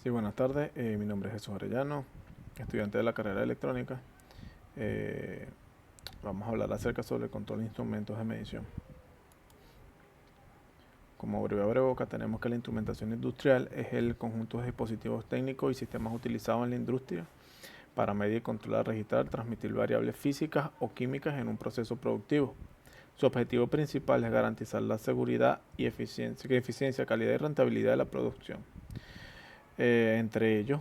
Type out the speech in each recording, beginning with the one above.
Sí, buenas tardes. Mi nombre es Jesús Arellano, estudiante de la carrera de electrónica. Eh, Vamos a hablar acerca sobre el control de instrumentos de medición. Como breve abreviatura, tenemos que la instrumentación industrial es el conjunto de dispositivos técnicos y sistemas utilizados en la industria para medir, controlar, registrar, transmitir variables físicas o químicas en un proceso productivo. Su objetivo principal es garantizar la seguridad y eficiencia, calidad y rentabilidad de la producción. Entre ellos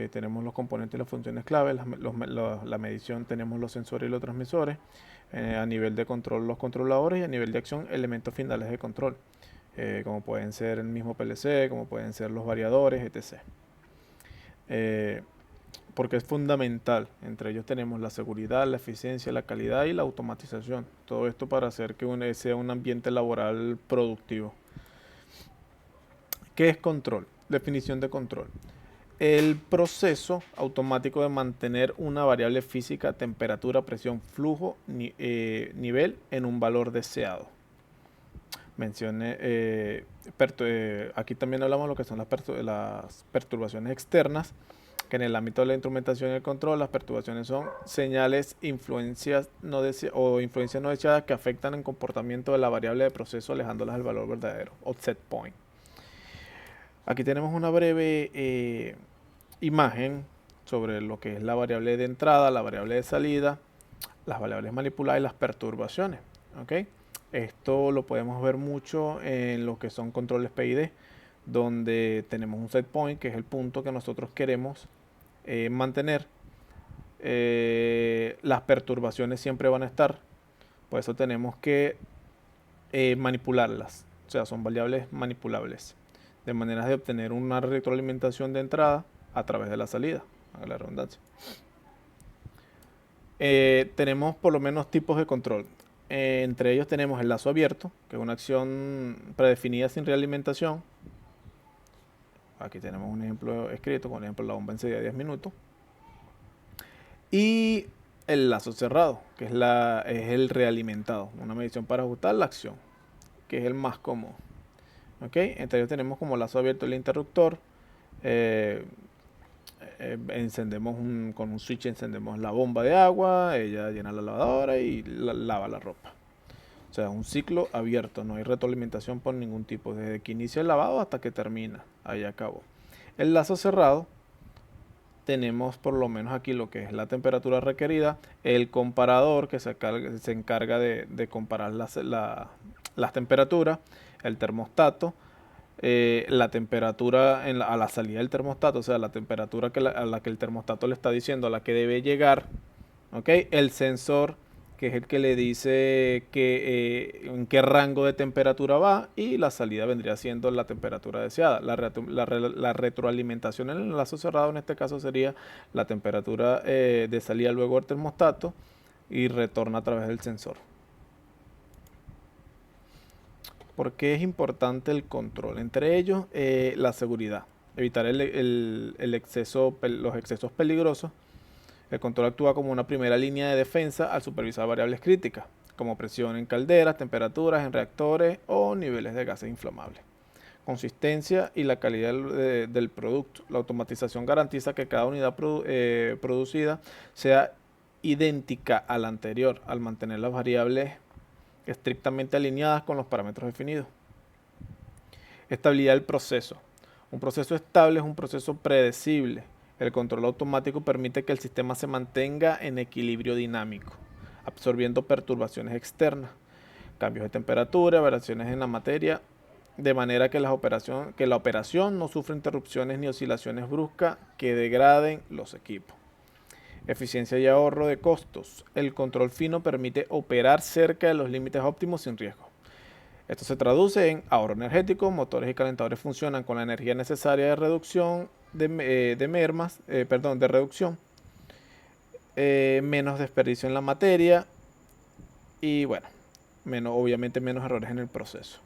tenemos los componentes y las funciones clave. La medición tenemos los sensores y los transmisores. A nivel de control, los controladores, y a nivel de acción, elementos finales de control, como pueden ser el mismo PLC, como pueden ser los variadores, etc. Porque es fundamental. Entre ellos tenemos la seguridad, la eficiencia, la calidad y la automatización. Todo esto para hacer que sea un ambiente laboral productivo. ¿Qué es control? Definición de control: el proceso automático de mantener una variable física, temperatura, presión, flujo, nivel en un valor deseado. Aquí también hablamos de lo que son las perturbaciones externas, que en el ámbito de la instrumentación y el control, las perturbaciones son señales, influencias no deseadas que afectan el comportamiento de la variable de proceso, alejándolas del valor verdadero, o set point. Aquí tenemos una breve imagen sobre lo que es la variable de entrada, la variable de salida, las variables manipuladas y las perturbaciones. ¿Okay? Esto lo podemos ver mucho en lo que son controles PID, donde tenemos un set point, que es el punto que nosotros queremos mantener. Las perturbaciones siempre van a estar, por eso tenemos que manipularlas, o sea, son variables manipulables, de maneras de obtener una retroalimentación de entrada a través de la salida, a la redundancia. Tenemos por lo menos tipos de control. Entre ellos tenemos el lazo abierto, que es una acción predefinida sin realimentación. Aquí tenemos un ejemplo escrito, por ejemplo, la bomba encendida 10 minutos. Y el lazo cerrado, que es el realimentado, una medición para ajustar la acción, que es el más común. ¿Okay? Entre ellos tenemos como lazo abierto el interruptor. Encendemos con un switch, encendemos la bomba de agua, ella llena la lavadora y lava la ropa. O sea, un ciclo abierto, no hay retroalimentación por ningún tipo, desde que inicia el lavado hasta que termina, ahí acabó. El lazo cerrado, tenemos por lo menos aquí lo que es la temperatura requerida, el comparador que se encarga de comparar las temperaturas, el termostato, la temperatura a la salida del termostato, o sea, la temperatura a la que el termostato le está diciendo a la que debe llegar, ¿okay? El sensor, que es el que le dice en qué rango de temperatura va, y la salida vendría siendo la temperatura deseada. La retroalimentación en el lazo cerrado en este caso sería la temperatura de salida luego del termostato y retorna a través del sensor. ¿Por qué es importante el control? Entre ellos, la seguridad, evitar los excesos peligrosos. El control actúa como una primera línea de defensa al supervisar variables críticas, como presión en calderas, temperaturas en reactores o niveles de gases inflamables. Consistencia y la calidad del producto. La automatización garantiza que cada unidad producida sea idéntica a la anterior, al mantener las variables estrictamente alineadas con los parámetros definidos. Estabilidad del proceso. Un proceso estable es un proceso predecible. El control automático permite que el sistema se mantenga en equilibrio dinámico, absorbiendo perturbaciones externas, cambios de temperatura, variaciones en la materia, de manera que la operación no sufre interrupciones ni oscilaciones bruscas que degraden los equipos. Eficiencia y ahorro de costos. El control fino permite operar cerca de los límites óptimos sin riesgo. Esto se traduce en ahorro energético. Motores y calentadores funcionan con la energía necesaria de reducción de reducción. Menos desperdicio en la materia y bueno, obviamente menos errores en el proceso.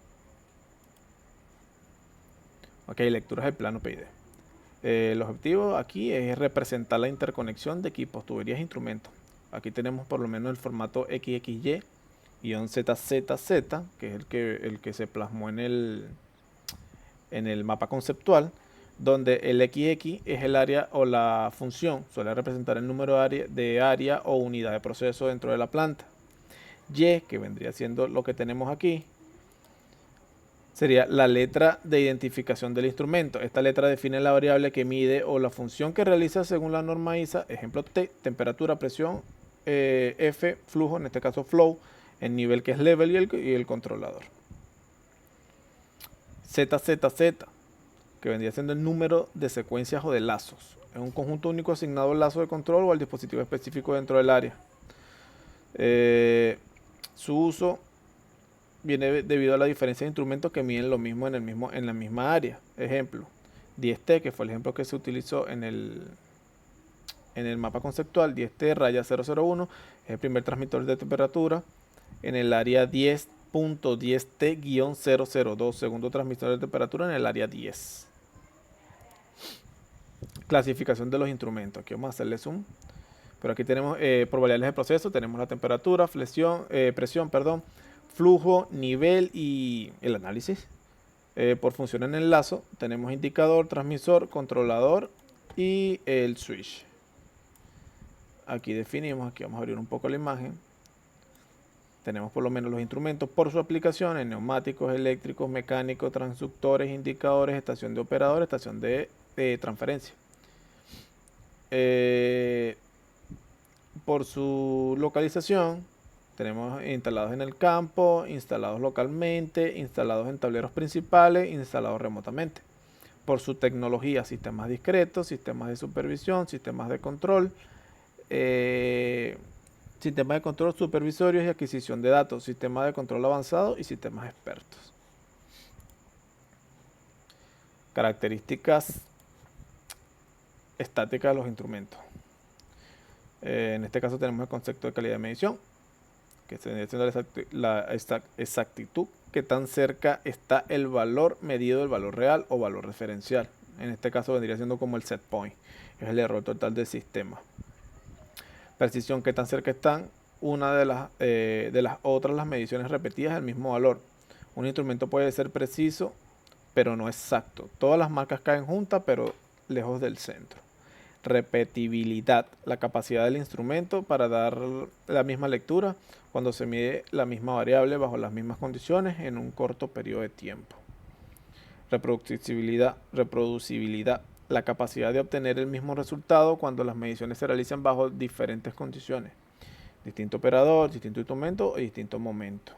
Ok, lecturas del plano PID. El objetivo aquí es representar la interconexión de equipos, tuberías e instrumentos. Aquí tenemos por lo menos el formato XXY-ZZZ, que es el que se plasmó en el mapa conceptual, donde el XX es el área o la función, suele representar el número de área o unidad de proceso dentro de la planta. Y, que vendría siendo lo que tenemos aquí, sería la letra de identificación del instrumento. Esta letra define la variable que mide o la función que realiza según la norma ISA, ejemplo T, temperatura, presión, F, flujo, en este caso flow, el nivel que es level y el controlador. ZZZ, que vendría siendo el número de secuencias o de lazos. Es un conjunto único asignado al lazo de control o al dispositivo específico dentro del área. Su uso viene debido a la diferencia de instrumentos que miden lo mismo en la misma área. Ejemplo, 10T, que fue el ejemplo que se utilizó en el mapa conceptual. 10T raya 001 es el primer transmisor de temperatura en el área 10.10T-002, segundo transmisor de temperatura en el área 10. Clasificación de los instrumentos. Aquí vamos a hacerle zoom. Pero aquí tenemos por variables de proceso, tenemos la temperatura, presión, flujo, nivel y el análisis. Por función en el lazo tenemos indicador, transmisor, controlador y el switch. Aquí definimos, aquí vamos a abrir un poco la imagen. Tenemos por lo menos los instrumentos por su aplicación en neumáticos, eléctricos, mecánicos, transductores, indicadores, estación de operador, estación de transferencia. Por su localización, tenemos instalados en el campo, instalados localmente, instalados en tableros principales, instalados remotamente. Por su tecnología, sistemas discretos, sistemas de supervisión, sistemas de control, sistemas de control supervisorios y adquisición de datos, sistemas de control avanzado y sistemas expertos. Características estáticas de los instrumentos. En este caso tenemos el concepto de calidad de medición, que se vendría siendo la exactitud, que tan cerca está el valor medido del valor real o valor referencial. En este caso vendría siendo como el set point, es el error total del sistema. Precisión, que tan cerca están una de las otras las mediciones repetidas del mismo valor. Un instrumento puede ser preciso, pero no exacto. Todas las marcas caen juntas, pero lejos del centro. Repetibilidad, la capacidad del instrumento para dar la misma lectura cuando se mide la misma variable bajo las mismas condiciones en un corto periodo de tiempo. Reproducibilidad, la capacidad de obtener el mismo resultado cuando las mediciones se realizan bajo diferentes condiciones. Distinto operador, distinto instrumento y distinto momento.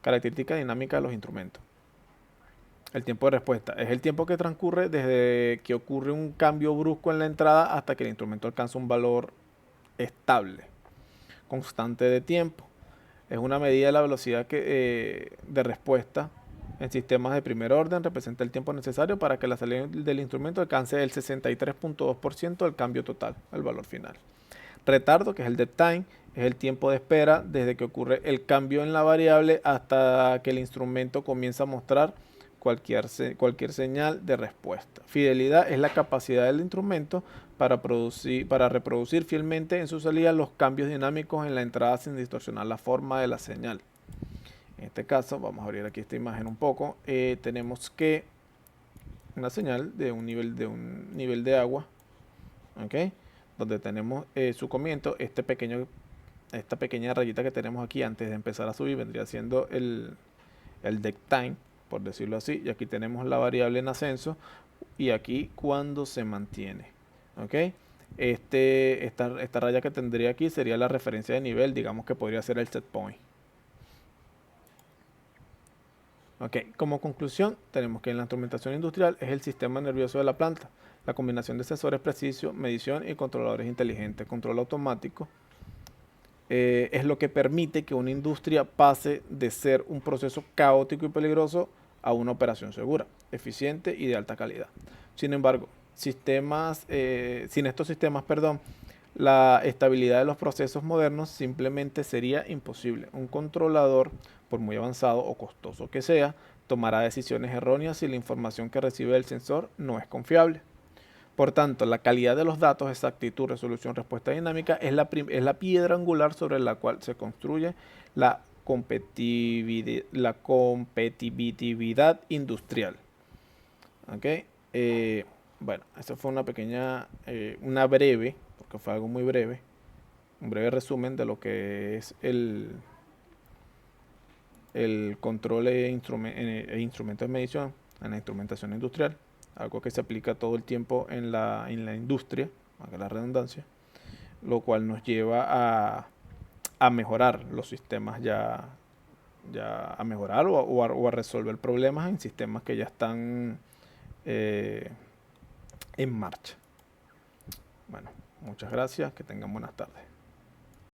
Característica dinámica de los instrumentos. El tiempo de respuesta es el tiempo que transcurre desde que ocurre un cambio brusco en la entrada hasta que el instrumento alcanza un valor estable, constante de tiempo. Es una medida de la velocidad de respuesta en sistemas de primer orden. Representa el tiempo necesario para que la salida del instrumento alcance el 63.2% del cambio total, el valor final. Retardo, que es el dead time, es el tiempo de espera desde que ocurre el cambio en la variable hasta que el instrumento comienza a mostrar cualquier señal de respuesta. Fidelidad es la capacidad del instrumento para reproducir fielmente en su salida los cambios dinámicos en la entrada sin distorsionar la forma de la señal. En este caso, vamos a abrir aquí esta imagen un poco. Tenemos que una señal de un nivel de agua, ¿okay? Donde tenemos su comienzo. Esta pequeña rayita que tenemos aquí antes de empezar a subir vendría siendo el dead time, por decirlo así, y aquí tenemos la variable en ascenso y aquí cuando se mantiene. ¿Okay? Esta raya que tendría aquí sería la referencia de nivel, digamos que podría ser el set point. Okay. Como conclusión, tenemos que en la instrumentación industrial es el sistema nervioso de la planta, la combinación de sensores precisos, medición y controladores inteligentes. Control automático es lo que permite que una industria pase de ser un proceso caótico y peligroso a una operación segura, eficiente y de alta calidad. Sin embargo, sin estos sistemas, la estabilidad de los procesos modernos simplemente sería imposible. Un controlador, por muy avanzado o costoso que sea, tomará decisiones erróneas si la información que recibe del sensor no es confiable. Por tanto, la calidad de los datos, exactitud, resolución, respuesta dinámica es la piedra angular sobre la cual se construye la competitividad industrial. ¿Ok? Bueno, esa fue una pequeña, una breve, porque fue algo muy breve, un breve resumen de lo que es el control e instrumentos de medición en la instrumentación industrial, algo que se aplica todo el tiempo en la industria, aunque la redundancia, lo cual nos lleva a mejorar los sistemas ya a mejorar o a resolver problemas en sistemas que ya están eh, en marcha. Bueno, muchas gracias, que tengan buenas tardes.